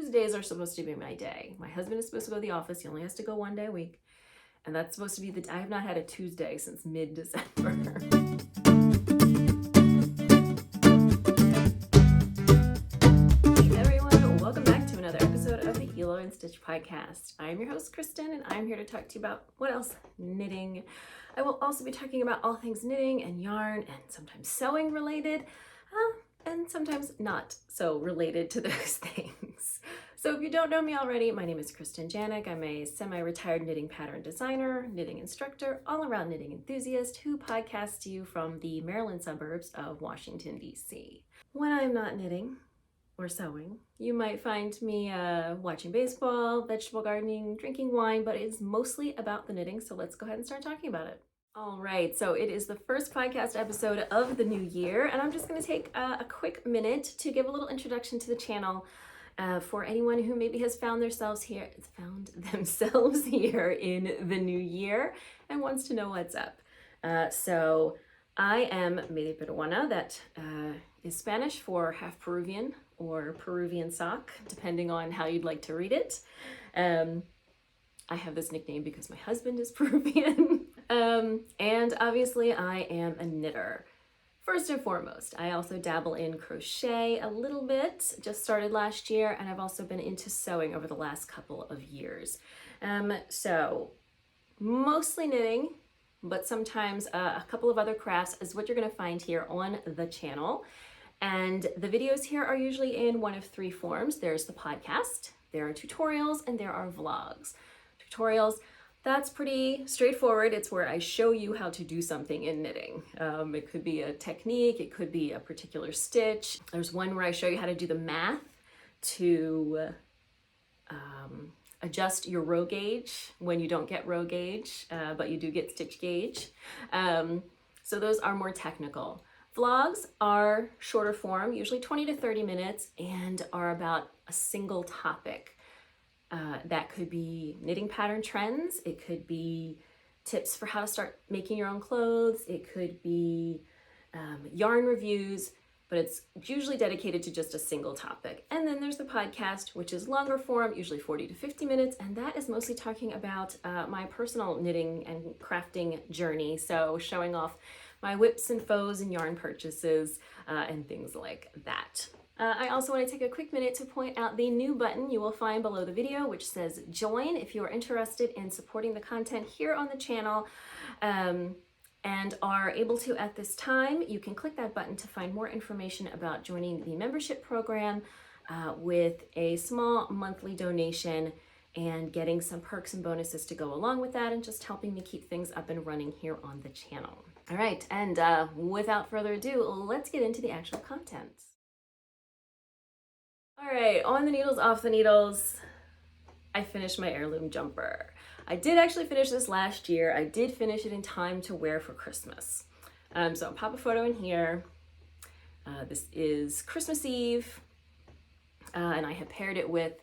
Tuesdays are supposed to be my day. My husband is supposed to go to the office. He only has to go 1 day a week. And that's supposed to be I have not had a Tuesday since mid-December. Hey everyone, welcome back to another episode of the Hilo and Stitch podcast. I'm your host, Kristen, and I'm here to talk to you about what else? Knitting. I will also be talking about all things knitting and yarn and sometimes sewing related. And sometimes not so related to those things. So if you don't know me already, my name is Kristen Janik. I'm a semi-retired knitting pattern designer, knitting instructor, all-around knitting enthusiast who podcasts to you from the Maryland suburbs of Washington, D.C. When I'm not knitting or sewing, you might find me watching baseball, vegetable gardening, drinking wine, but it's mostly about the knitting, so let's go ahead and start talking about it. All right, so it is the first podcast episode of the new year, and I'm just going to take a quick minute to give a little introduction to the channel for anyone who maybe has found themselves here in the new year and wants to know what's up. So I am media peruana, that is Spanish for half Peruvian or Peruvian sock, depending on how you'd like to read it. I have this nickname because my husband is Peruvian. And obviously I am a knitter. First and foremost, I also dabble in crochet a little bit, just started last year, and I've also been into sewing over the last couple of years. So mostly knitting, but sometimes a couple of other crafts is what you're gonna find here on the channel. And the videos here are usually in one of three forms. There's the podcast, there are tutorials, and there are vlogs. Tutorials, that's pretty straightforward. It's where I show you how to do something in knitting. It could be a technique, it could be a particular stitch. There's one where I show you how to do the math to adjust your row gauge when you don't get row gauge, but you do get stitch gauge. So those are more technical. Vlogs are shorter form, usually 20 to 30 minutes, and are about a single topic. That could be knitting pattern trends, it could be tips for how to start making your own clothes, it could be yarn reviews, but it's usually dedicated to just a single topic. And then there's the podcast, which is longer form, usually 40 to 50 minutes, and that is mostly talking about my personal knitting and crafting journey, so showing off my whips and faux and yarn purchases and things like that. I also want to take a quick minute to point out the new button you will find below the video, which says join if you are interested in supporting the content here on the channel and are able to at this time. You can click that button to find more information about joining the membership program with a small monthly donation and getting some perks and bonuses to go along with that, and just helping me keep things up and running here on the channel. All right, and without further ado, let's get into the actual content. All right, on the needles, off the needles, I finished my Heirloom Jumper. I did actually finish this last year. I did finish it in time to wear for Christmas. So I'll pop a photo in here. This is Christmas Eve, and I have paired it with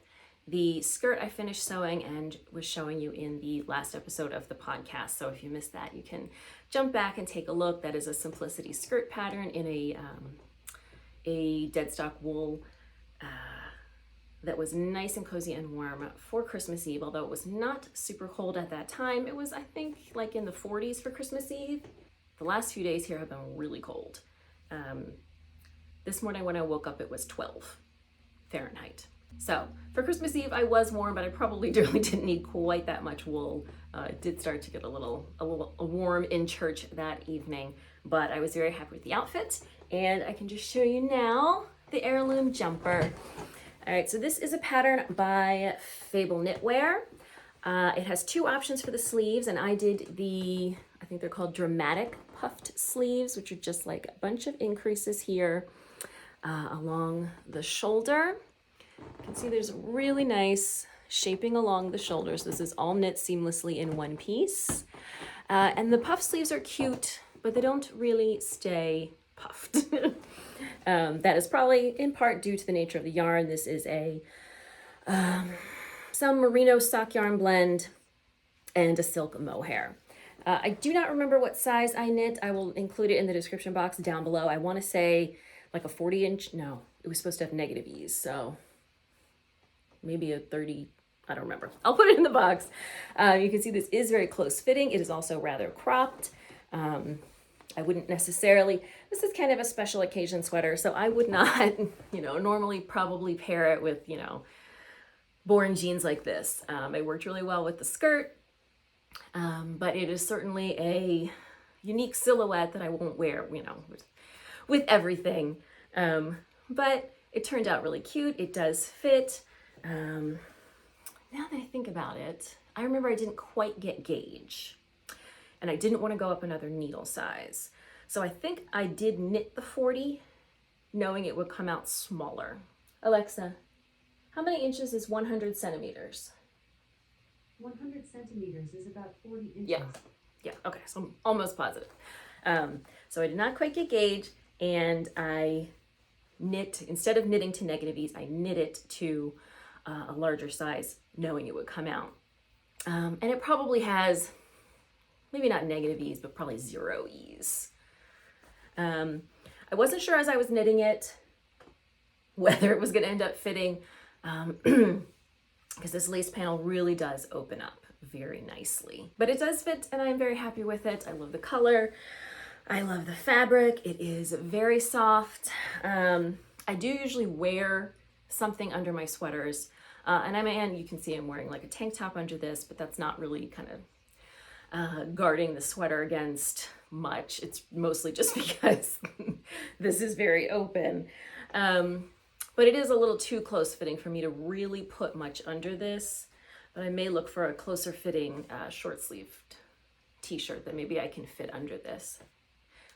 the skirt I finished sewing and was showing you in the last episode of the podcast. So if you missed that, you can jump back and take a look. That is a Simplicity skirt pattern in a deadstock wool that was nice and cozy and warm for Christmas Eve, although it was not super cold at that time. It was, I think, like in the 40s for Christmas Eve. The last few days here have been really cold. This morning when I woke up, it was 12 Fahrenheit. So for Christmas Eve, I was warm, but I probably really didn't need quite that much wool. It did start to get a little warm in church that evening, but I was very happy with the outfit, and I can just show you now the Heirloom Jumper. All right, so this is a pattern by Fable Knitwear. It has two options for the sleeves, and I did I think they're called dramatic puffed sleeves, which are just like a bunch of increases here along the shoulder. You can see there's really nice shaping along the shoulders. This is all knit seamlessly in one piece. And the puff sleeves are cute, but they don't really stay puffed. That is probably in part due to the nature of the yarn. This is some merino sock yarn blend and a silk mohair. I do not remember what size I knit. I will include it in the description box down below. I want to say like a 40 inch. No, it was supposed to have negative ease. So maybe a 30, I don't remember. I'll put it in the box. You can see this is very close fitting. It is also rather cropped. I wouldn't necessarily, this is kind of a special occasion sweater, so I would not, normally probably pair it with, boring jeans like this. It worked really well with the skirt, but it is certainly a unique silhouette that I won't wear, with everything. But it turned out really cute. It does fit. Now that I think about it, I remember I didn't quite get gauge and I didn't want to go up another needle size. So I think I did knit the 40 knowing it would come out smaller. Alexa, how many inches is 100 centimeters? 100 centimeters is about 40 inches. Yeah, okay, so I'm almost positive. So I did not quite get gauge, and I knit, instead of knitting to negative ease, I knit it to a larger size, knowing it would come out. And it probably has, maybe not negative ease, but probably 0 ease. I wasn't sure as I was knitting it whether it was going to end up fitting, because this lace panel really does open up very nicely. But it does fit, and I'm very happy with it. I love the color. I love the fabric. It is very soft. I do usually wear something under my sweaters. And you can see I'm wearing like a tank top under this, but that's not really kind of guarding the sweater against much. It's mostly just because this is very open. But it is a little too close fitting for me to really put much under this. But I may look for a closer fitting short sleeved t-shirt that maybe I can fit under this.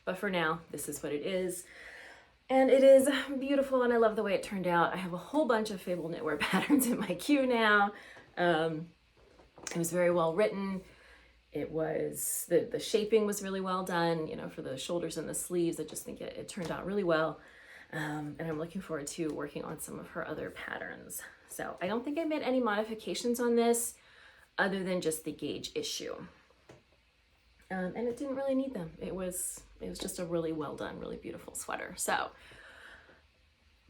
But for now, this is what it is. And it is beautiful, and I love the way it turned out. I have a whole bunch of Fable knitwear patterns in my queue now. It was very well written. It was, the shaping was really well done, for the shoulders and the sleeves. I just think it turned out really well. And I'm looking forward to working on some of her other patterns. So I don't think I made any modifications on this other than just the gauge issue. And it didn't really need them. It was just a really well done, really beautiful sweater. So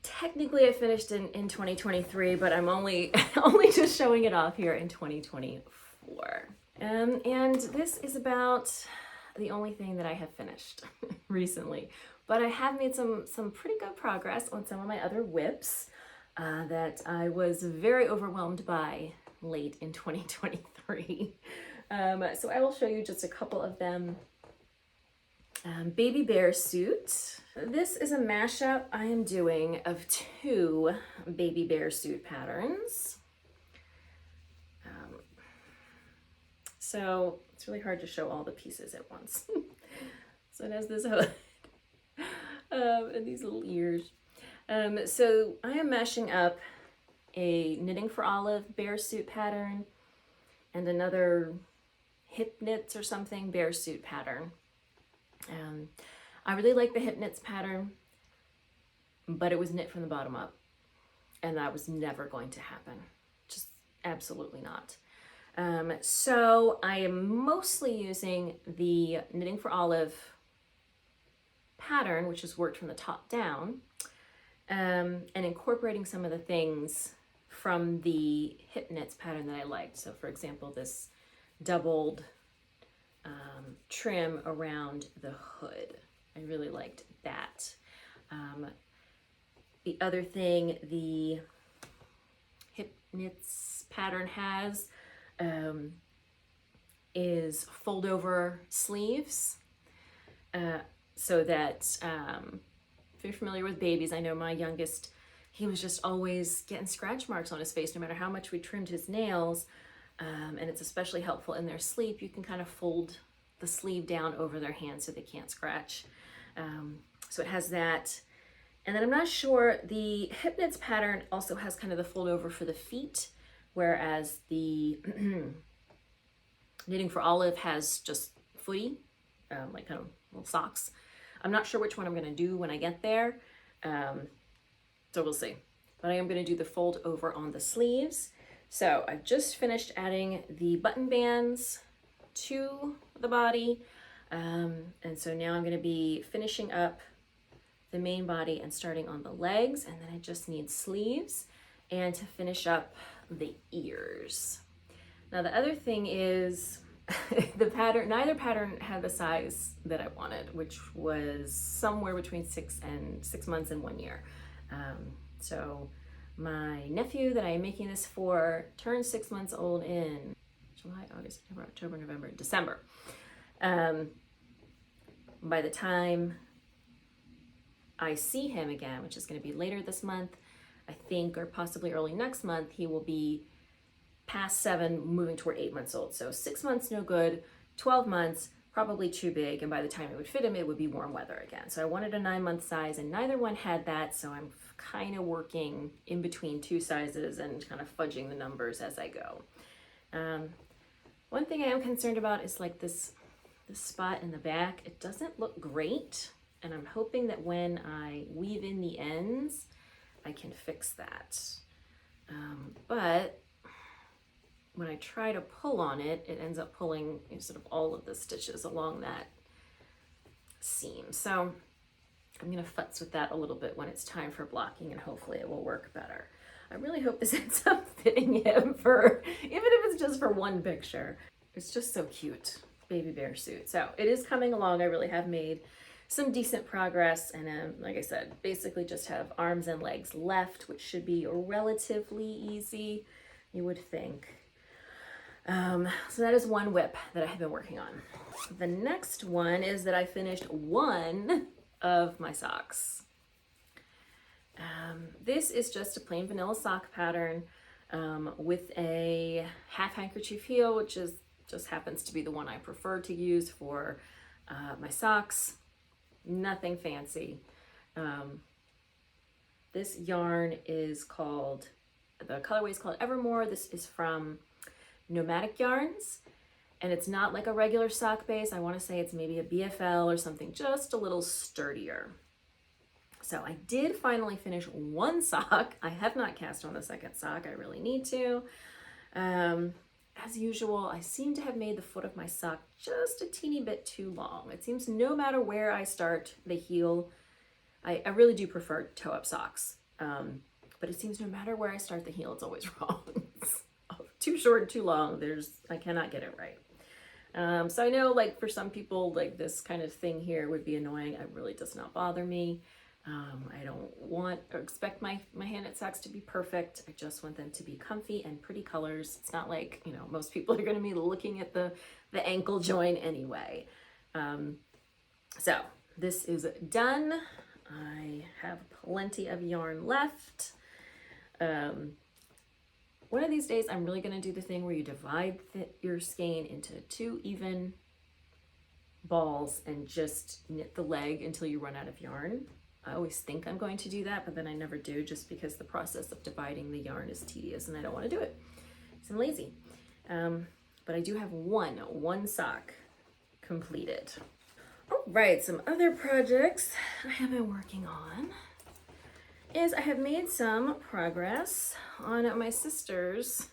technically I finished in 2023, but I'm only just showing it off here in 2024. And this is about the only thing that I have finished recently. But I have made some pretty good progress on some of my other whips that I was very overwhelmed by late in 2023. So I will show you just a couple of them. Baby bear suit. This is a mashup I am doing of 2 baby bear suit patterns. So it's really hard to show all the pieces at once. So it has this hood and these little ears. So I am mashing up a Knitting for Olive bear suit pattern and another hip knits or something bear suit pattern. I really like the hip knits pattern, but it was knit from the bottom up, and that was never going to happen. Just absolutely not. So I am mostly using the Knitting for Olive pattern, which is worked from the top down, and incorporating some of the things from the hip knits pattern that I liked. So for example, this doubled trim around the hood. I really liked that. The other thing the hip knits pattern has is fold over sleeves, so that if you're familiar with babies, I know my youngest, he was just always getting scratch marks on his face no matter how much we trimmed his nails. And it's especially helpful in their sleep. You can kind of fold the sleeve down over their hand so they can't scratch. So it has that. And then I'm not sure, the hip knits pattern also has kind of the fold over for the feet, whereas the Knitting for Olive has just footy, like kind of little socks. I'm not sure which one I'm gonna do when I get there. So we'll see. But I am gonna do the fold over on the sleeves. So I've just finished adding the button bands to the body. And so now I'm gonna be finishing up the main body and starting on the legs, and then I just need sleeves. and to finish up the ears. Now the other thing is neither pattern had the size that I wanted, which was somewhere between 6 months and 1 year. So my nephew that I am making this for turned 6 months old in July, August, September, October, November, December. By the time I see him again, which is going to be later this month, I think, or possibly early next month, he will be past 7, moving toward 8 months old. So 6 months, no good. 12 months, probably too big. And by the time it would fit him, it would be warm weather again. So I wanted a 9-month size, and neither one had that. So I'm kind of working in between 2 sizes and kind of fudging the numbers as I go. One thing I am concerned about is like this spot in the back. It doesn't look great. And I'm hoping that when I weave in the ends, I can fix that. But when I try to pull on it, it ends up pulling sort of all of the stitches along that seam. So I'm gonna futz with that a little bit when it's time for blocking, and hopefully it will work better. I really hope this ends up fitting him for, even if it's just for one picture. It's just so cute, baby bear suit. So it is coming along. I really have made some decent progress, and like I said, basically just have arms and legs left, which should be relatively easy, you would think. So that is one whip that I have been working on. The next one is that I finished one of my socks. This is just a plain vanilla sock pattern with a half handkerchief heel, which just happens to be the one I prefer to use for my socks. Nothing fancy. This yarn is called, the colorway is called Evermore. This is from Nomadic Yarns, and it's not like a regular sock base. I want to say it's maybe a BFL or something just a little sturdier. So I did finally finish one sock. I have not cast on the second sock. I really need to. As usual, I seem to have made the foot of my sock just a teeny bit too long. It seems no matter where I start the heel, I really do prefer toe-up socks, but it seems no matter where I start the heel, it's always wrong. Too short, too long, I cannot get it right. So I know, like, for some people, like, this kind of thing here would be annoying. It really does not bother me. I don't want or expect my hand-knit socks to be perfect. I just want them to be comfy and pretty colors. It's not like, you know, most people are going to be looking at the ankle joint anyway. So this is done. I have plenty of yarn left. One of these days, I'm really going to do the thing where you divide your skein into 2 even balls and just knit the leg until you run out of yarn. I always think I'm going to do that, but then I never do, just because the process of dividing the yarn is tedious and I don't want to do it. So I'm lazy. But I do have one sock completed. All right, some other projects I have been working on is I have made some progress on my sister's,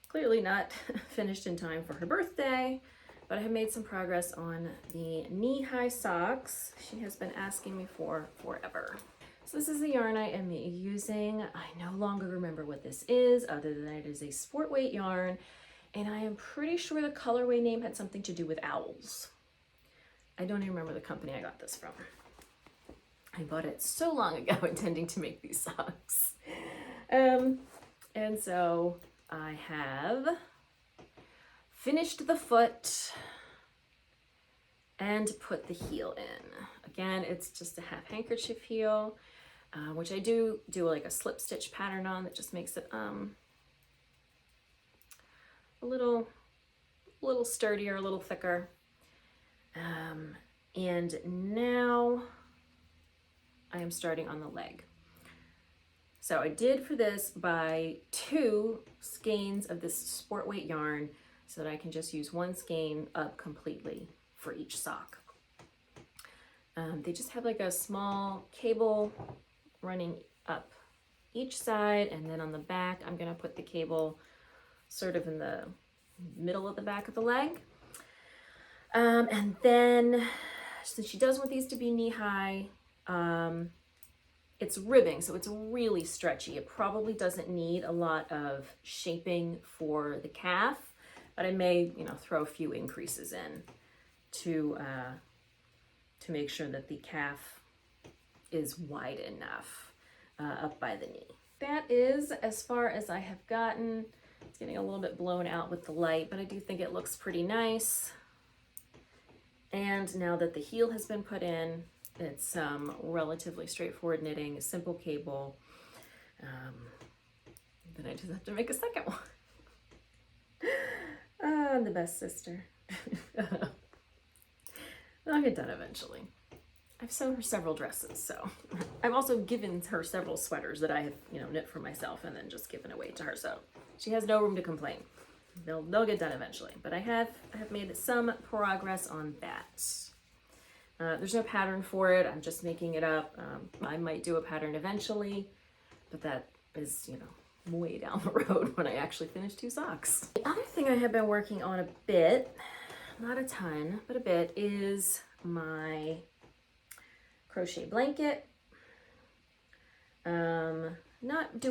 clearly not finished in time for her birthday, but I have made some progress on the knee-high socks she has been asking me for forever. So this is the yarn I am using. I no longer remember what this is, other than it is a sport weight yarn, and I am pretty sure the colorway name had something to do with owls. I don't even remember the company I got this from. I bought it so long ago intending to make these socks. And so I have finished the foot and put the heel in. Again, it's just a half handkerchief heel, which I do like a slip stitch pattern on that just makes it a little sturdier, a little thicker. And now I am starting on the leg. So I did for this buy 2 skeins of this sport weight yarn so that I can just use one skein up completely for each sock. They just have like a small cable running up each side, and then on the back I'm gonna put the cable sort of in the middle of the back of the leg. And then, since she does want these to be knee high, it's ribbing, so it's really stretchy. It probably doesn't need a lot of shaping for the calf, but I may, you know, throw a few increases in to make sure that the calf is wide enough up by the knee. That is as far as I have gotten. It's getting a little bit blown out with the light, but I do think it looks pretty nice. And now that the heel has been put in, it's relatively straightforward knitting, simple cable. Then I just have to make a second one. The best sister. I'll get done eventually. I've sewn her several dresses, so I've also given her several sweaters that I have, you know, knit for myself and then just given away to her. So she has no room to complain. They'll get done eventually. But I have made some progress on that. There's no pattern for it. I'm just making it up. I might do a pattern eventually, but that is, you know, way down the road when I actually finish 2 socks. The other thing I have been working on a bit, not a ton, but a bit, is my crochet blanket. Not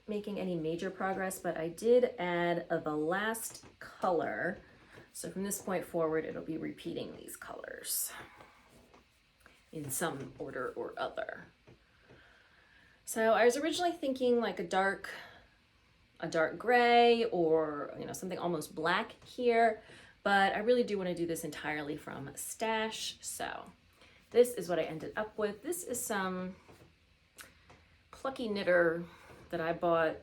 making any major progress, but I did add the last color. So from this point forward, it'll be repeating these colors in some order or other. So I was originally thinking like a dark gray, or, you know, something almost black here, but I really do want to do this entirely from stash. So this is what I ended up with. This is some Plucky Knitter that I bought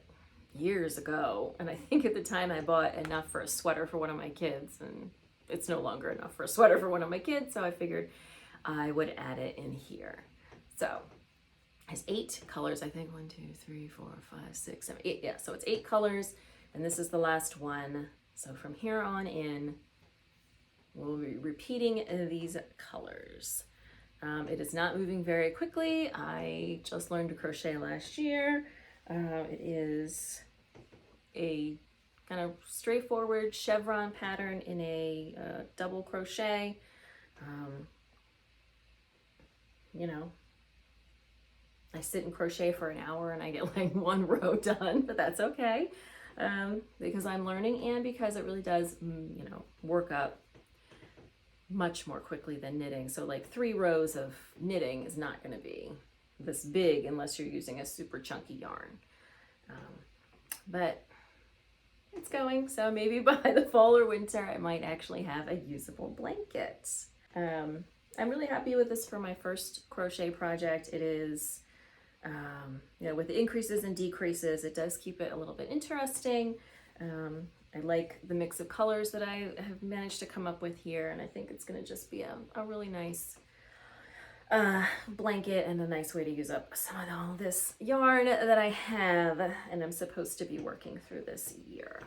years ago, and I think at the time I bought enough for a sweater for one of my kids, and it's no longer enough for a sweater for one of my kids, so I figured I would add it in here. So it has 8 colors, I think. 1, 2, 3, 4, 5, 6, 7, 8. Yeah, so it's 8 colors, and this is the last one. So from here on in, we'll be repeating these colors. It is not moving very quickly. I just learned to crochet last year. It is a kind of straightforward chevron pattern in a double crochet. You know, I sit and crochet for an hour and I get like 1 row done, but that's okay, because I'm learning and because it really does, you know, work up much more quickly than knitting. So like 3 rows of knitting is not going to be this big unless you're using a super chunky yarn. But it's going, so maybe by the fall or winter I might actually have a usable blanket. I'm really happy with this for my first crochet project. It is, you know, with the increases and decreases, it does keep it a little bit interesting. I like the mix of colors that I have managed to come up with here, and I think it's going to just be a really nice blanket and a nice way to use up some of all this yarn that I have and I'm supposed to be working through this year.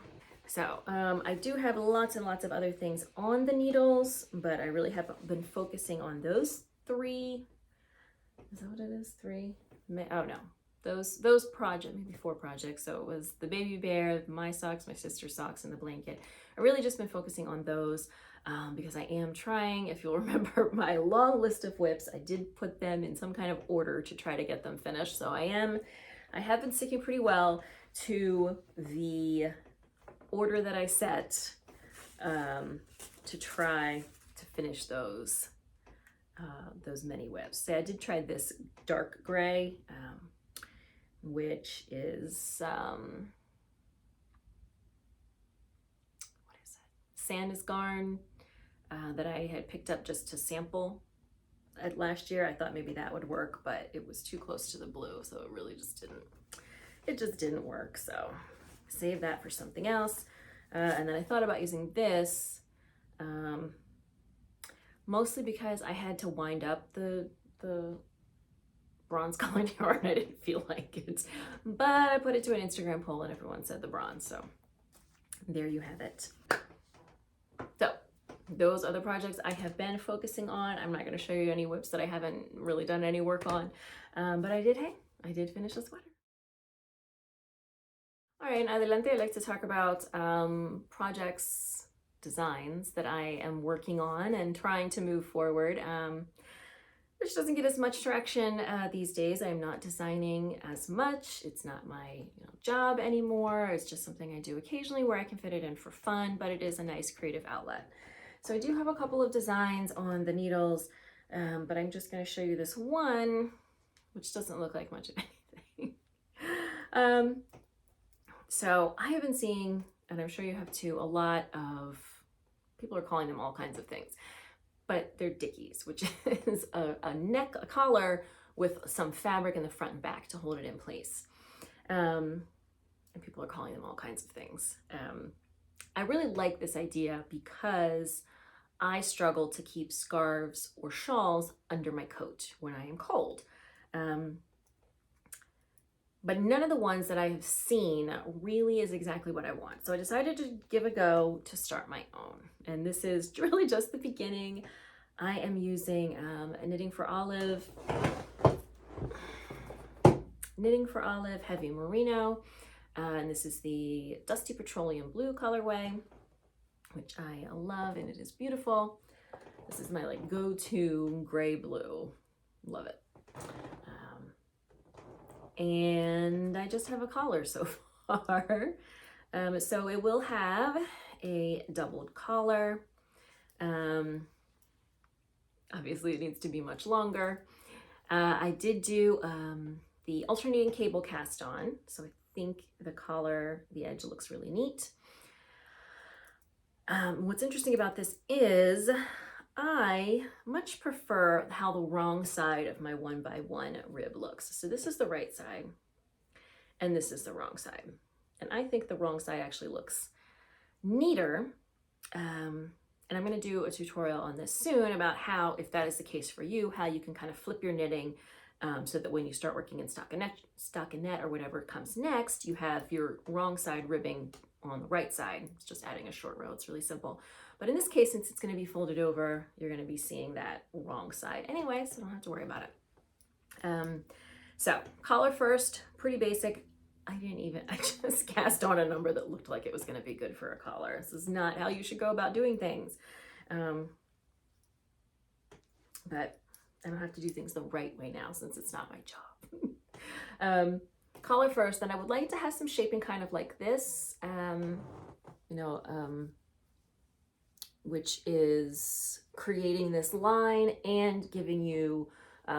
So I do have lots and lots of other things on the needles, but I really have been focusing on those 3. Is that what it is? 3? Oh no. Those projects, maybe 4 projects. So it was the baby bear, my socks, my sister's socks, and the blanket. I really just been focusing on those because I am trying. If you'll remember my long list of whips, I did put them in some kind of order to try to get them finished. So I have been sticking pretty well to the order that I set to try to finish those mini whips. So I did try this dark gray, which is what is it? Sandus garn that I had picked up just to sample last year. I thought maybe that would work, but it was too close to the blue, so it really just didn't work. So save that for something else. And then I thought about using this mostly because I had to wind up the bronze colored yarn. I didn't feel like it, but I put it to an Instagram poll and everyone said the bronze, so there you have it. So those are the projects I have been focusing on. I'm not going to show you any whips that I haven't really done any work on, but I did finish a sweater. All right, in Adelante, I'd like to talk about designs that I am working on and trying to move forward. which doesn't get as much traction these days. I'm not designing as much. It's not my job anymore. It's just something I do occasionally where I can fit it in for fun, but it is a nice creative outlet. So I do have a couple of designs on the needles, but I'm just going to show you this one, which doesn't look like much of anything. So I have been seeing, and I'm sure you have too, a lot of, people are calling them all kinds of things, but they're dickies, which is a collar with some fabric in the front and back to hold it in place. And people are calling them all kinds of things. I really like this idea because I struggle to keep scarves or shawls under my coat when I am cold. But none of the ones that I have seen really is exactly what I want. So I decided to give a go to start my own. And this is really just the beginning. I am using a Knitting for Olive Heavy Merino. And this is the Dusty Petroleum Blue colorway, which I love, and it is beautiful. This is my like go-to gray blue. Love it. And I just have a collar so far. So it will have a doubled collar. Obviously it needs to be much longer. I did do the alternating cable cast on, so I think the collar, the edge looks really neat. What's interesting about this is I much prefer how the wrong side of my 1x1 rib looks. So this is the right side and this is the wrong side. And I think the wrong side actually looks neater. And I'm going to do a tutorial on this soon about how, if that is the case for you, how you can kind of flip your knitting so that when you start working in stockinette or whatever comes next, you have your wrong side ribbing on the right side. It's just adding a short row. It's really simple. But in this case, since it's going to be folded over, you're going to be seeing that wrong side anyway, so don't have to worry about it. So collar first, pretty basic. I just cast on a number that looked like it was going to be good for a collar. This is not how you should go about doing things. But I don't have to do things the right way now since it's not my job. Collar first, then I would like to have some shaping kind of like this, which is creating this line and giving you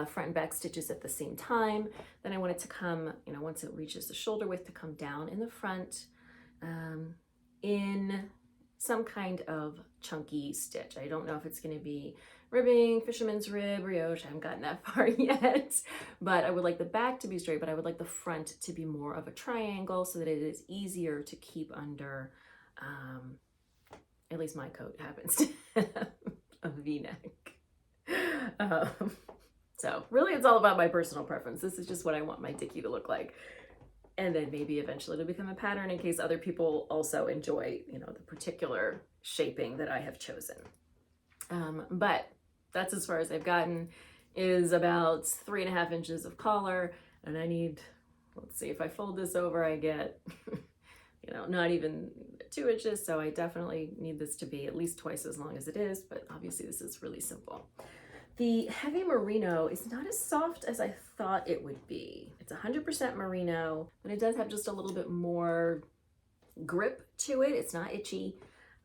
front and back stitches at the same time. Then I want it to come, once it reaches the shoulder width, to come down in the front in some kind of chunky stitch. I don't know if it's going to be ribbing, fisherman's rib, brioche. I haven't gotten that far yet, but I would like the back to be straight, but I would like the front to be more of a triangle so that it is easier to keep under, at least my coat happens to have a V-neck. So really it's all about my personal preference. This is just what I want my dickie to look like. And then maybe eventually it'll become a pattern in case other people also enjoy, the particular shaping that I have chosen. But that's as far as I've gotten, is about 3.5 inches of collar. And I need, let's see, if I fold this over, I get, not even 2 inches. So I definitely need this to be at least twice as long as it is, but obviously this is really simple. The heavy merino is not as soft as I thought it would be. It's 100% merino, but it does have just a little bit more grip to it. It's not itchy.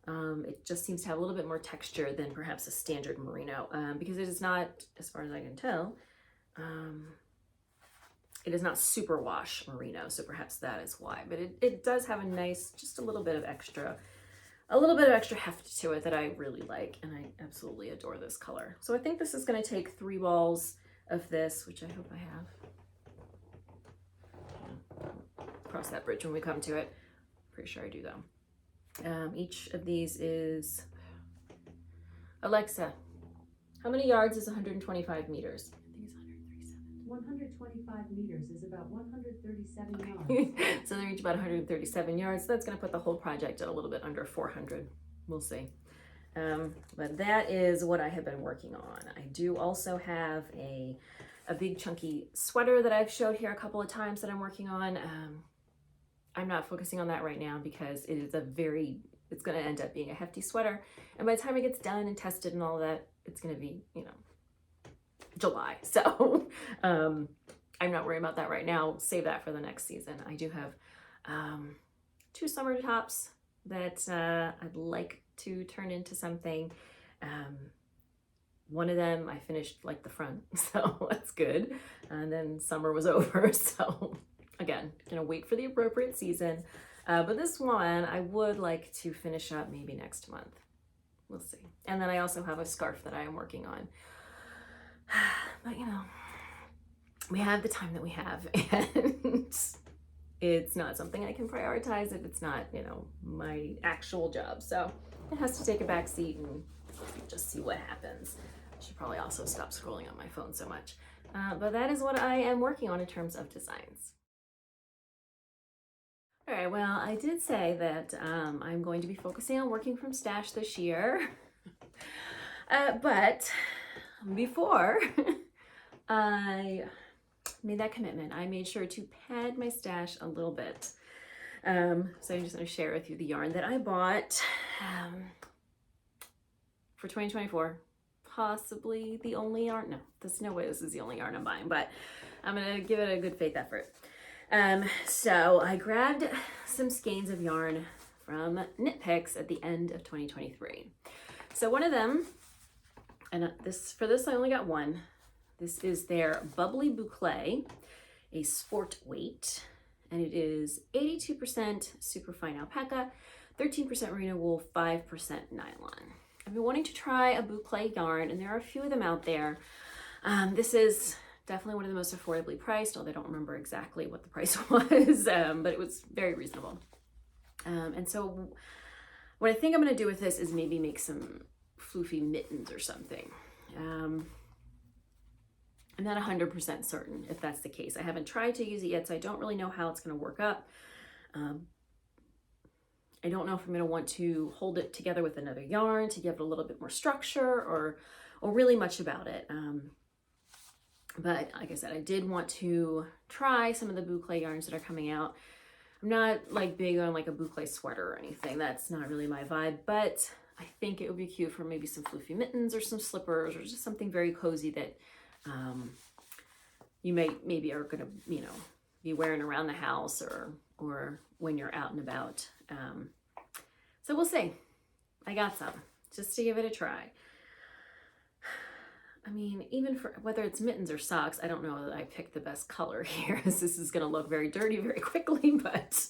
It just seems to have a little bit more texture than perhaps a standard merino, because it is not, as far as I can tell, it is not super wash merino, so perhaps that is why. But it does have a nice, just a little bit of extra heft to it that I really like, and I absolutely adore this color. So I think this is going to take 3 balls of this, which I hope I have. Cross that bridge when we come to it. Pretty sure I do though. Each of these is, Alexa, how many yards is 125 meters? I think it's 137. 125 meters is about 137 yards. So they reach about 137 yards. That's going to put the whole project at a little bit under 400. We'll see. But that is what I have been working on. I do also have a big chunky sweater that I've showed here a couple of times that I'm working on. I'm not focusing on that right now because it is it's going to end up being a hefty sweater. And by the time it gets done and tested and all that, it's going to be, July. So I'm not worried about that right now. Save that for the next season. I do have 2 summer tops that I'd like to turn into something. One of them I finished like the front, so that's good. And then summer was over, so again, gonna wait for the appropriate season. But this one I would like to finish up maybe next month. We'll see. And then I also have a scarf that I am working on. But you know, we have the time that we have, and it's not something I can prioritize if it's not, you know, my actual job. So it has to take a back seat and just see what happens. I should probably also stop scrolling on my phone so much. But that is what I am working on in terms of designs. All right, well, I did say that I'm going to be focusing on working from stash this year. But before I made that commitment, I made sure to pad my stash a little bit. So I'm just going to share with you the yarn that I bought for 2024. Possibly the only yarn. No, there's no way this is the only yarn I'm buying, but I'm going to give it a good faith effort. So I grabbed some skeins of yarn from Knit Picks at the end of 2023. So one of them, and for this I only got one. This is their Bubbly Boucle, a sport weight, and it is 82% superfine alpaca, 13% merino wool, 5% nylon. I've been wanting to try a boucle yarn, and there are a few of them out there. This is definitely one of the most affordably priced, although I don't remember exactly what the price was, but it was very reasonable. And so what I think I'm going to do with this is maybe make some floofy mittens or something. I'm not 100% certain if that's the case. I haven't tried to use it yet, so I don't really know how it's going to work up. I don't know if I'm going to want to hold it together with another yarn to give it a little bit more structure or really much about it. But like I said, I did want to try some of the boucle yarns that are coming out. I'm not like big on like a boucle sweater or anything. That's not really my vibe, but I think it would be cute for maybe some floofy mittens or some slippers or just something very cozy that you maybe are going to, you know, be wearing around the house or when you're out and about. So we'll see. I got some just to give it a try. I mean, even for whether it's mittens or socks, I don't know that I picked the best color here. This is going to look very dirty very quickly, but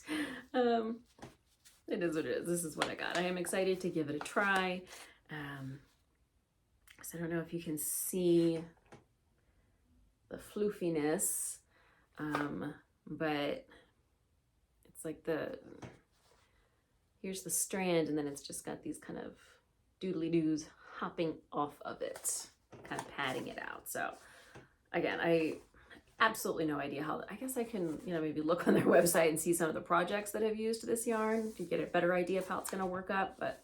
it is what it is. This is what I got. I am excited to give it a try. So I don't know if you can see the floofiness, but it's like here's the strand, and then it's just got these kind of doodly-doos hopping off of it, kind of padding it out. So again, I absolutely no idea how. I guess I can, you know, maybe look on their website and see some of the projects that have used this yarn to get a better idea of how it's going to work up. But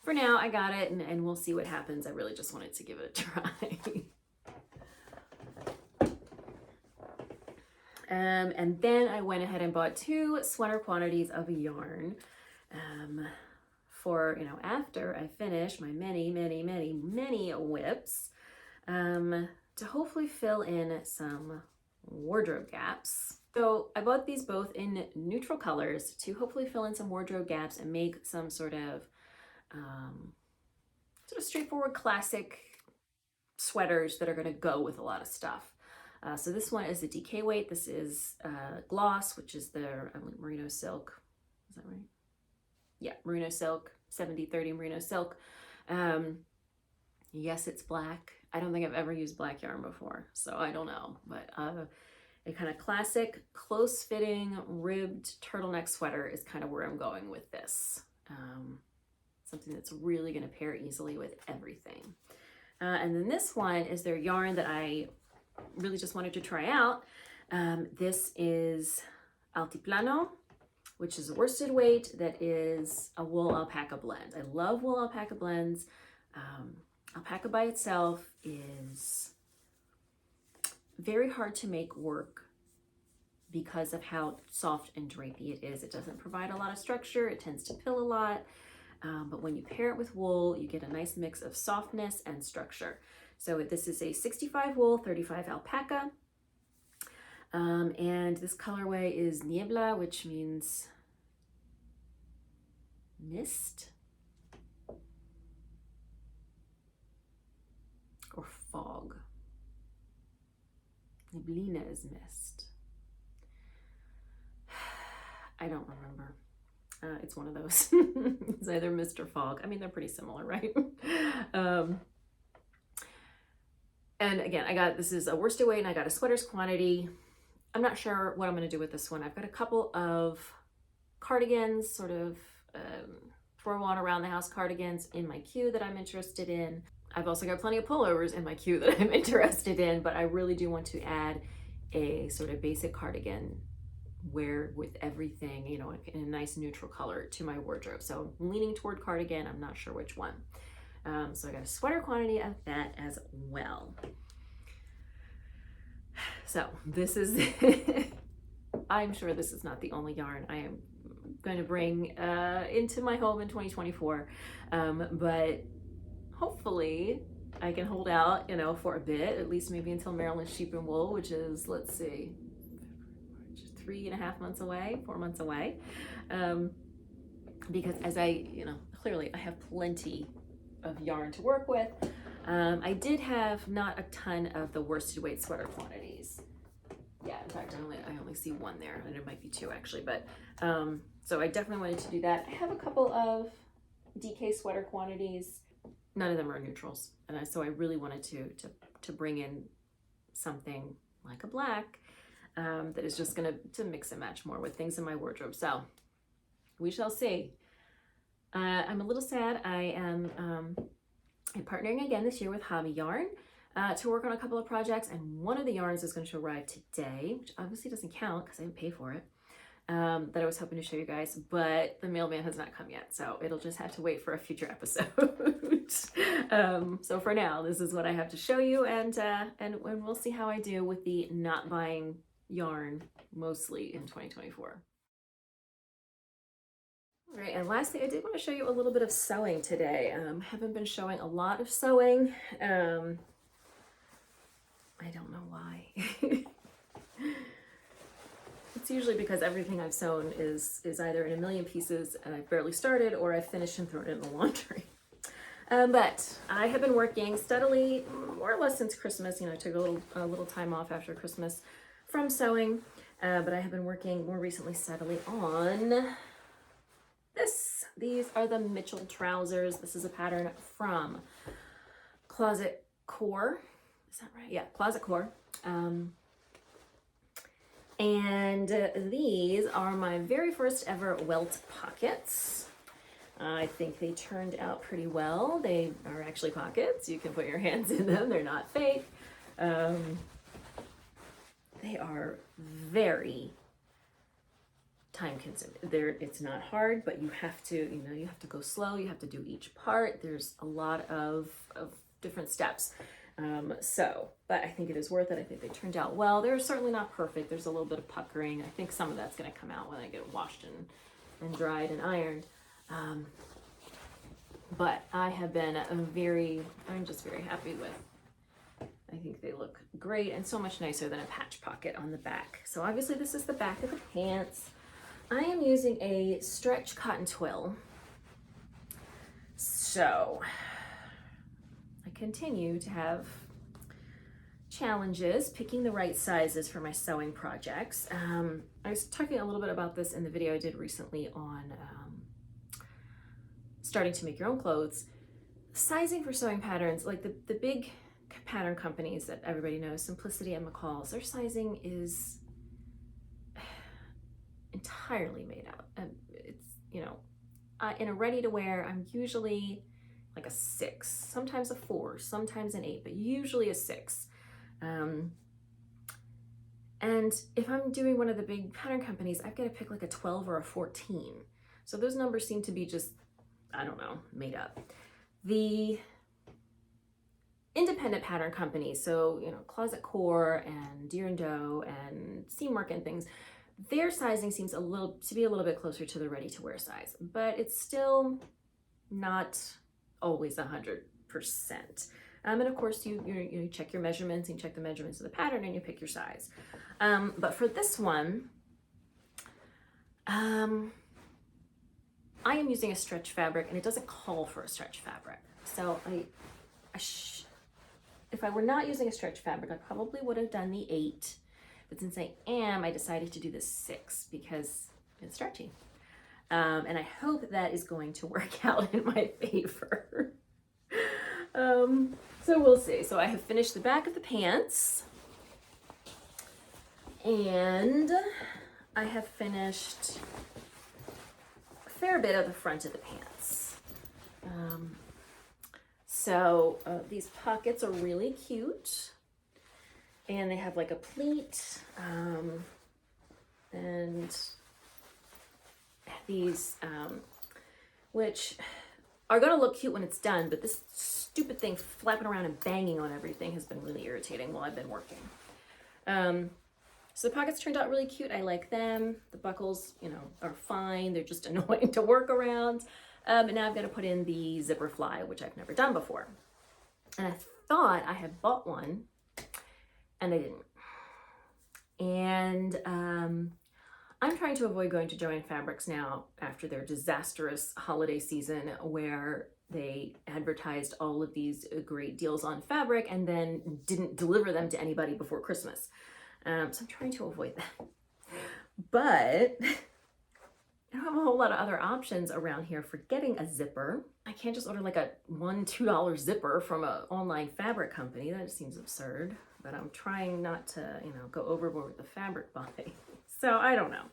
for now, I got it, and we'll see what happens. I really just wanted to give it a try. And then I went ahead and bought 2 sweater quantities of yarn for, you know, after I finish my many whips, to hopefully fill in some wardrobe gaps. So I bought these both in neutral colors to hopefully fill in some wardrobe gaps and make some sort of straightforward classic sweaters that are going to go with a lot of stuff. So this one is the DK weight. This is gloss, which is their merino silk. Is that right? Yeah, merino silk, 70/30 merino silk. Yes, it's black. I don't think I've ever used black yarn before, so I don't know. But a kind of classic, close-fitting, ribbed turtleneck sweater is kind of where I'm going with this. Something that's really going to pair easily with everything. And then this one is their yarn that I really just wanted to try out. This is Altiplano, which is a worsted weight that is a wool alpaca blend. I love wool alpaca blends. Alpaca by itself is very hard to make work because of how soft and drapey it is. It doesn't provide a lot of structure. It tends to pill a lot. But when you pair it with wool, you get a nice mix of softness and structure. So this is a 65 wool, 35 alpaca. And this colorway is Niebla, which means mist or fog. Neblina is mist. I don't remember. It's one of those. It's either mist or fog. I mean, they're pretty similar, right? And again, this is a worsted weight, and I got a sweater's quantity. I'm not sure what I'm going to do with this one. I've got a couple of cardigans, sort of throw on around the house cardigans in my queue that I'm interested in. I've also got plenty of pullovers in my queue that I'm interested in, but I really do want to add a sort of basic cardigan wear with everything, you know, in a nice neutral color to my wardrobe. So I'm leaning toward cardigan. I'm not sure which one. So I got a sweater quantity of that as well. So this is, I'm sure this is not the only yarn I am going to bring into my home in 2024. But hopefully I can hold out, you know, for a bit, at least maybe until Maryland Sheep and Wool, which is, let's see, 3.5 months away, 4 months away. Because as you know, clearly I have plenty of yarn to work with. I did have not a ton of the worsted weight sweater quantities. Yeah, in fact, I only see one there, and it might be two actually, but so I definitely wanted to do that. I have a couple of DK sweater quantities. None of them are neutrals, and so I really wanted to bring in something like a black that is just gonna mix and match more with things in my wardrobe. So we shall see. I'm a little sad. I am I'm partnering again this year with Hobby Yarn to work on a couple of projects, and one of the yarns is going to arrive today, which obviously doesn't count because I didn't pay for it, that I was hoping to show you guys, but the mailman has not come yet, so it'll just have to wait for a future episode. So for now, this is what I have to show you, and we'll see how I do with the not buying yarn mostly in 2024. All right, and lastly, I did want to show you a little bit of sewing today. Haven't been showing a lot of sewing. I don't know why. It's usually because everything I've sewn is either in a million pieces and I've barely started, or I've finished and thrown it in the laundry. But I have been working steadily, more or less since Christmas. You know, I took a little time off after Christmas from sewing, but I have been working more recently steadily on this. These are the Mitchell trousers. This is a pattern from Closet Core. Is that right? Yeah, Closet Core. And these are my very first ever welt pockets. I think they turned out pretty well. They are actually pockets. You can put your hands in them. They're not fake. They are very time consuming. It's not hard, but you have to, you have to go slow. You have to do each part. There's a lot of different steps. But I think it is worth it. I think they turned out well. They're certainly not perfect. There's a little bit of puckering. I think some of that's going to come out when I get washed and dried and ironed. But I have been I'm just very happy with. I think they look great and so much nicer than a patch pocket on the back. So obviously this is the back of the pants. I am using a stretch cotton twill. So I continue to have challenges picking the right sizes for my sewing projects. I was talking a little bit about this in the video I did recently on starting to make your own clothes. Sizing for sewing patterns, like the big pattern companies that everybody knows, Simplicity and McCall's, their sizing is entirely made out. It's, in a ready to wear, I'm usually like a 6, sometimes a 4, sometimes an 8, but usually a 6. And if I'm doing one of the big pattern companies, I've got to pick like a 12 or a 14. So those numbers seem to be just, I don't know, made up. The independent pattern companies, so, Closet Core and Deer and Doe and Seamwork and things, their sizing seems to be a little bit closer to the ready to wear size, but it's still not always 100%. And of course you check your measurements, and you check the measurements of the pattern, and you pick your size. But for this one, I am using a stretch fabric, and it doesn't call for a stretch fabric. So if I were not using a stretch fabric, I probably would have done the 8. But since I am, I decided to do the 6 because it's stretchy. And I hope that is going to work out in my favor. So we'll see. So I have finished the back of the pants, and I have finished a fair bit of the front of the pants. These pockets are really cute, and they have like a pleat, and these, which are gonna look cute when it's done, but this stupid thing flapping around and banging on everything has been really irritating while I've been working. So the pockets turned out really cute. I like them. The buckles, are fine. They're just annoying to work around. And now I've got to put in the zipper fly, which I've never done before. And I thought I had bought one, and I didn't. And I'm trying to avoid going to Joann Fabrics now after their disastrous holiday season, where they advertised all of these great deals on fabric and then didn't deliver them to anybody before Christmas. So I'm trying to avoid that. But I don't have a whole lot of other options around here for getting a zipper. I can't just order like a $1-2 zipper from an online fabric company. That just seems absurd. But I'm trying not to, go overboard with the fabric buying. So I don't know.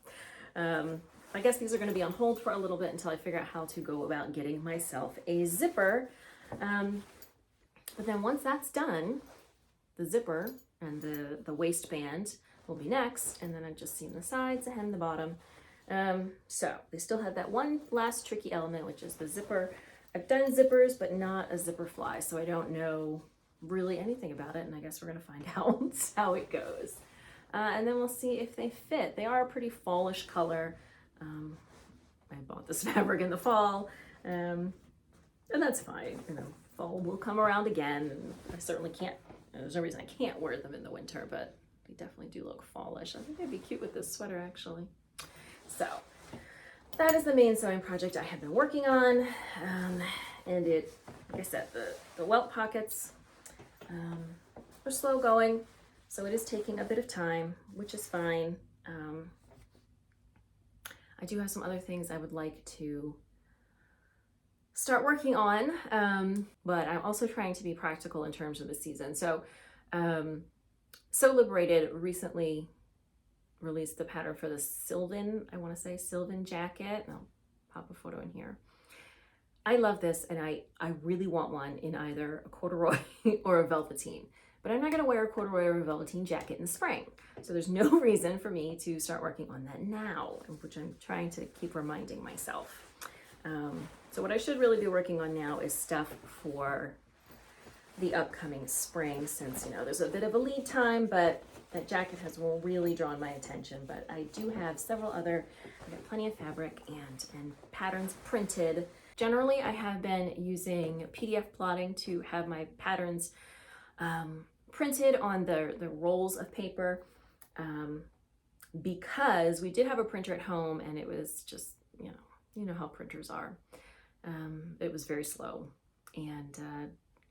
I guess these are going to be on hold for a little bit until I figure out how to go about getting myself a zipper. But then once that's done, the zipper and the waistband will be next. And then I've just seen the sides, the hem, the bottom. So they still have that one last tricky element, which is the zipper. I've done zippers, but not a zipper fly. So I don't know really anything about it. And I guess we're going to find out how it goes. And then we'll see if they fit. They are a pretty fallish color. I bought this fabric in the fall, and that's fine. Fall will come around again. And I certainly can't, there's no reason I can't wear them in the winter, but they definitely do look fallish. I think they'd be cute with this sweater, actually. So that is the main sewing project I have been working on. And it, like I said, the welt pockets are slow going. So it is taking a bit of time, which is fine. I do have some other things I would like to start working on, but I'm also trying to be practical in terms of the season. So Sew Liberated recently released the pattern for the Sylvan, I want to say Sylvan jacket. And I'll pop a photo in here. I love this, and I really want one in either a corduroy or a velveteen. But I'm not going to wear a corduroy or a velveteen jacket in the spring. So there's no reason for me to start working on that now, which I'm trying to keep reminding myself. So what I should really be working on now is stuff for the upcoming spring, since, there's a bit of a lead time, but that jacket has really drawn my attention. But I do have several other, I've got plenty of fabric and patterns printed. Generally, I have been using PDF plotting to have my patterns printed on the rolls of paper, because we did have a printer at home, and it was just, you know how printers are. It was very slow, and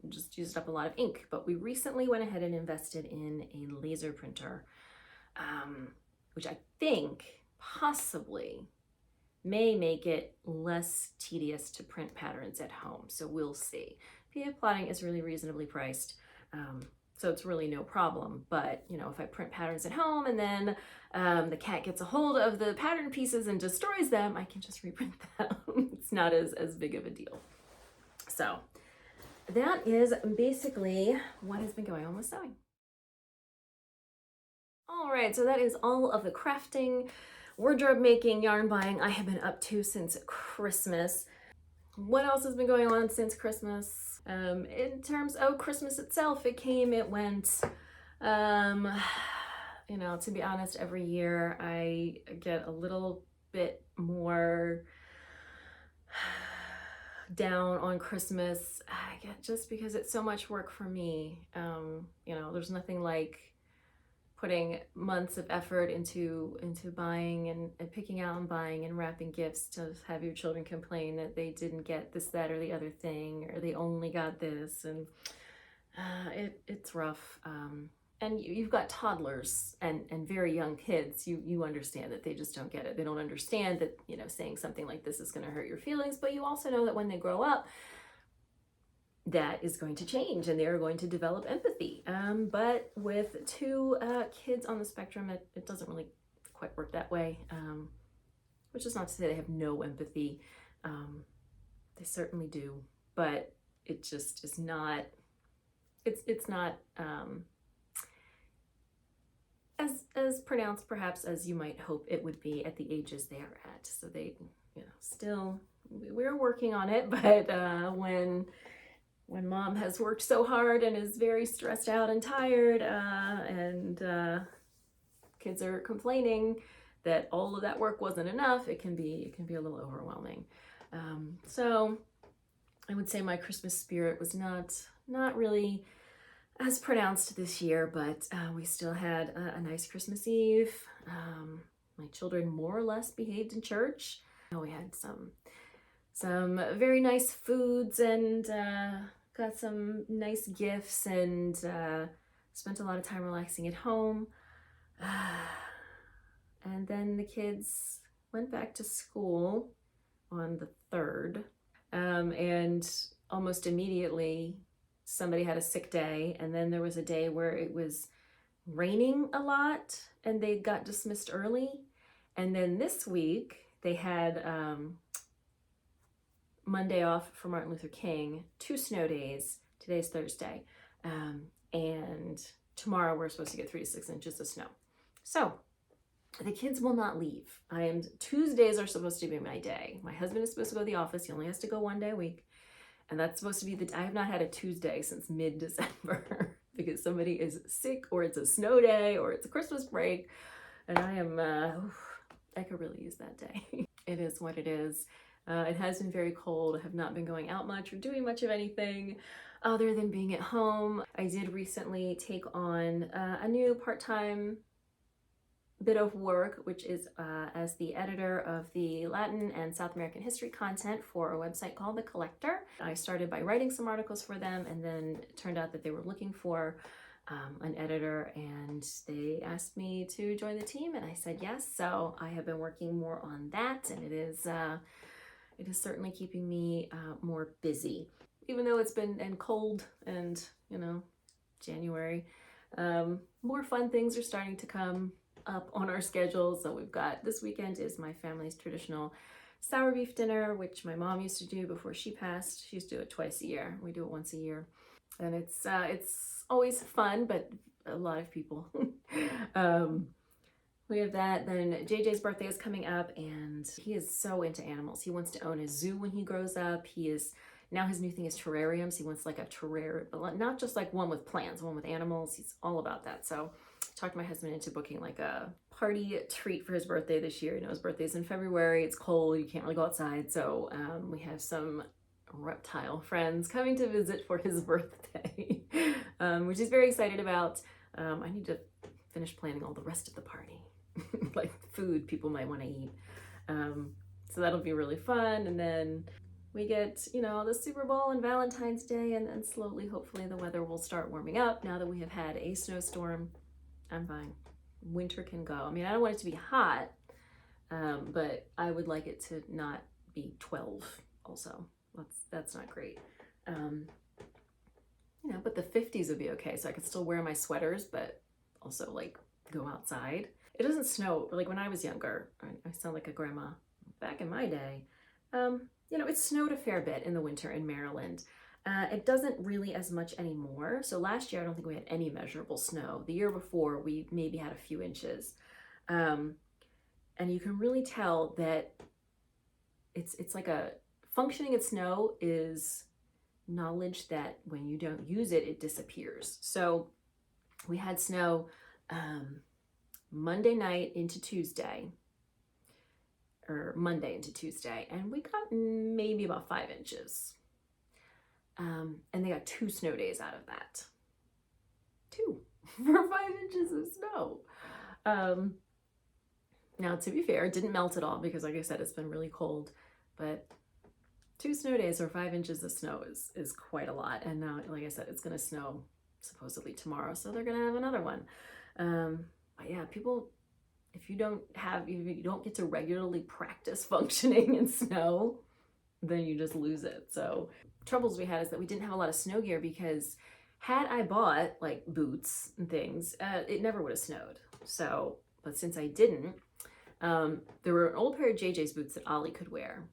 just used up a lot of ink. But we recently went ahead and invested in a laser printer, which I think possibly may make it less tedious to print patterns at home. So we'll see. PDF plotting is really reasonably priced. So it's really no problem. But, if I print patterns at home and then the cat gets a hold of the pattern pieces and destroys them, I can just reprint them. It's not as big of a deal. So that is basically what has been going on with sewing. All right, so that is all of the crafting, wardrobe making, yarn buying I have been up to since Christmas. What else has been going on since Christmas? In terms of Christmas itself, it came, it went. To be honest, every year I get a little bit more down on Christmas, I get just because it's so much work for me. You know, there's nothing like putting months of effort into buying and picking out and buying and wrapping gifts to have your children complain that they didn't get this, that, or the other thing, or they only got this, and it's rough. And you've got toddlers and very young kids. You understand that they just don't get it. They don't understand that, you know, saying something like this is going to hurt your feelings, but you also know that when they grow up, that is going to change and they're going to develop empathy. But with two kids on the spectrum, it doesn't really quite work that way, which is not to say they have no empathy. They certainly do, but it just is not, it's not as pronounced perhaps as you might hope it would be at the ages they are at. So they, you know, still, we're working on it, but when mom has worked so hard and is very stressed out and tired, and kids are complaining that all of that work wasn't enough, it can be a little overwhelming. So I would say my Christmas spirit was not really as pronounced this year, but we still had a nice Christmas Eve. My children more or less behaved in church. We had some very nice foods and got some nice gifts and spent a lot of time relaxing at home. And then the kids went back to school on the 3rd, and almost immediately somebody had a sick day, and then there was a day where it was raining a lot and they got dismissed early. And then this week they had Monday off for Martin Luther King, 2 snow days. Today's Thursday. And tomorrow we're supposed to get 3 to 6 inches of snow. So the kids will not leave. Tuesdays are supposed to be my day. My husband is supposed to go to the office. He only has to go 1 day a week. And that's supposed to be I have not had a Tuesday since mid-December because somebody is sick, or it's a snow day, or it's a Christmas break. And I am, I could really use that day. It is what it is. It has been very cold. I have not been going out much or doing much of anything other than being at home. I did recently take on a new part-time bit of work, which is as the editor of the Latin and South American history content for a website called The Collector. I started by writing some articles for them, and then it turned out that they were looking for an editor, and they asked me to join the team, and I said yes. So I have been working more on that, and it is certainly keeping me more busy, even though it's been cold and, you know, January. More fun things are starting to come up on our schedule. So we've got, this weekend is my family's traditional sour beef dinner, which my mom used to do before she passed. She used to do it twice a year. We do it once a year, and it's always fun, but a lot of people. We have that. Then JJ's birthday is coming up, and he is so into animals. He wants to own a zoo when he grows up. Now his new thing is terrariums. He wants like a terrarium, but not just like one with plants, one with animals. He's all about that. So I talked my husband into booking like a party treat for his birthday this year. You know, his birthday's in February. It's cold. You can't really go outside. So we have some reptile friends coming to visit for his birthday, which he's very excited about. I need to finish planning all the rest of the party, like food people might want to eat. So that'll be really fun. And then we get, you know, the Super Bowl and Valentine's Day, and slowly, hopefully, the weather will start warming up. Now that we have had a snowstorm, I'm fine. Winter can go. I mean, I don't want it to be hot, but I would like it to not be 12 also. That's not great. You know, but the 50s would be okay, so I could still wear my sweaters, but also like go outside. It doesn't snow, like when I was younger, I sound like a grandma, back in my day, you know, it snowed a fair bit in the winter in Maryland. It doesn't really as much anymore. So last year, I don't think we had any measurable snow. The year before, we maybe had a few inches. And you can really tell that it's like functioning at snow is knowledge that when you don't use it, it disappears. So we had snow Monday night into Tuesday. or Monday into Tuesday, and we got maybe about 5 inches. And they got 2 snow days out of that. 2 for 5 inches of snow. Now, to be fair, it didn't melt at all because, like I said, it's been really cold, but 2 snow days or 5 inches of snow is quite a lot. And now, like I said, it's going to snow supposedly tomorrow, so they're going to have another one. But yeah, people, if you don't get to regularly practice functioning in snow, then you just lose it. So troubles we had is that we didn't have a lot of snow gear, because had I bought like boots and things, it never would have snowed. So, but since I didn't, there were an old pair of JJ's boots that Ollie could wear.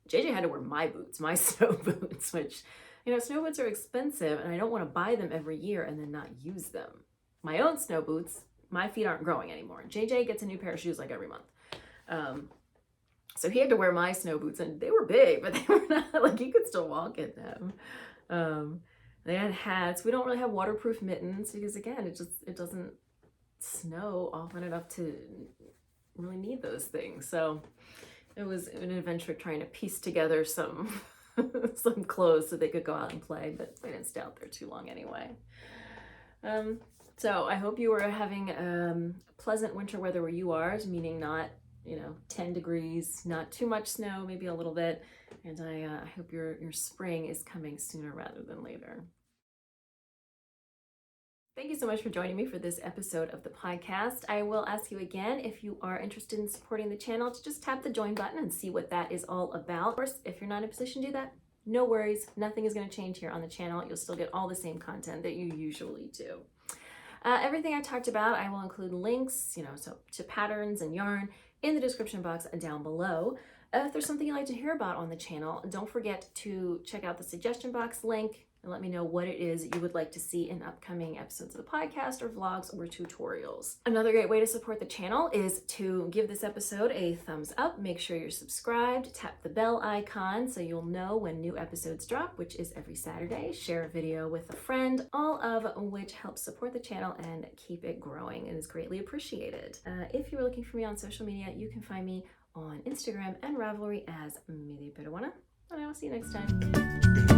JJ had to wear my boots, my snow boots, which, you know, snow boots are expensive and I don't want to buy them every year and then not use them. My own snow boots, my feet aren't growing anymore. JJ gets a new pair of shoes like every month. So he had to wear my snow boots, and they were big, but they were not, like, you could still walk in them. They had hats. We don't really have waterproof mittens because, again, it doesn't snow often enough to really need those things. So it was an adventure trying to piece together some some clothes so they could go out and play, but they didn't stay out there too long anyway. So I hope you are having pleasant winter weather where you are, meaning not, 10 degrees, not too much snow, maybe a little bit. And I hope your spring is coming sooner rather than later. Thank you so much for joining me for this episode of the podcast. I will ask you again, if you are interested in supporting the channel, to just tap the join button and see what that is all about. Of course, if you're not in a position to do that, no worries. Nothing is going to change here on the channel. You'll still get all the same content that you usually do. Everything I talked about, I will include links, so to patterns and yarn in the description box down below. If there's something you'd like to hear about on the channel, don't forget to check out the suggestion box link and let me know what it is you would like to see in upcoming episodes of the podcast or vlogs or tutorials. Another great way to support the channel is to give this episode a thumbs up. Make sure you're subscribed, tap the bell icon so you'll know when new episodes drop, which is every Saturday. Share a video with a friend, all of which helps support the channel and keep it growing and is greatly appreciated. If you're looking for me on social media, you can find me on Instagram and Ravelry as Miri Peruana, and I will see you next time.